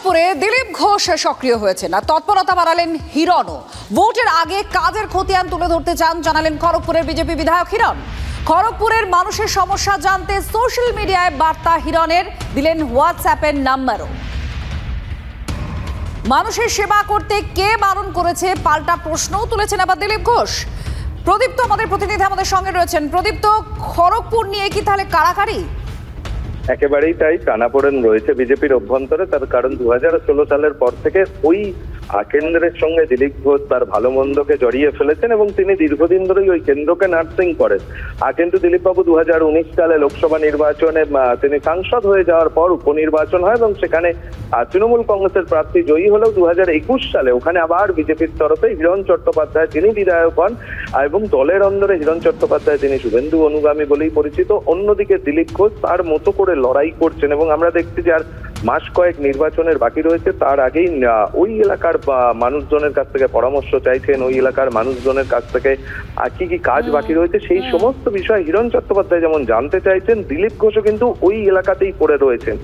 খড়গপুরে দিলীপ ঘোষ সক্রিয় হয়েছেন আর তৎপরতা বাড়ালেন হিরণও। ভোটের আগে কাজের খতিয়ান তুলে ধরতে চান জানালেন খড়গপুরের বিজেপি বিধায়ক হিরণ। খড়গপুরের মানুষের সমস্যা জানতে সোশ্যাল মিডিয়ায় বার্তা হিরণের, দিলেন হোয়াটসঅ্যাপের নাম্বারও। মানুষের সেবা করতে কে বারণ করেছে পাল্টা প্রশ্নও তুলেছেন আবার দিলীপ ঘোষ। প্রদীপ্ত আমাদের প্রতিনিধি আমাদের সঙ্গে রয়েছেন। প্রদীপ্ত, খড়গপুর নিয়ে কি তাহলে কাড়াকাড়ি? একেবারেই তাই, টানাপোড়েন রয়েছে বিজেপির অভ্যন্তরে। তার কারণ 2016 সালের পর থেকে ওই কেন্দ্রের সঙ্গে দিলীপ ঘোষ তার ভালো মন্দকে জড়িয়ে ফেলেছেন এবং তিনি দীর্ঘদিন ধরেই ওই কেন্দ্রকে নার্সিং করেন। কিন্তু দিলীপবাবু 2019 সালে লোকসভা নির্বাচনে তিনি সাংসদ হয়ে যাওয়ার পর উপনির্বাচন হয় এবং সেখানে তৃণমূল কংগ্রেসের প্রার্থী জয়ী হলেও 2021 সালে ওখানে আবার বিজেপির তরফে হিরণ চট্টোপাধ্যায় তিনি বিধায়ক হন এবং দলের অন্দরে হিরণ চট্টোপাধ্যায় তিনি শুভেন্দু অনুগামী বলেই পরিচিত। অন্যদিকে দিলীপ ঘোষ তার মতো করে লড়াই করছেন এবং আমরা দেখছি যে আর মাস কয়েক নির্বাচনের বাকি রয়েছে। তার আগেই ওই এলাকার মানুষজনের কাছ থেকে পরামর্শ চাইছেন, ওই এলাকার মানুষজনের কাছ থেকে কি কি কাজ বাকি রয়েছে সেই সমস্ত বিষয় হিরণ চট্টোপাধ্যায় যেমন জানতে চাইছেন, দিলীপ ঘোষও কিন্তু ওই এলাকাতেই পড়ে রয়েছেন।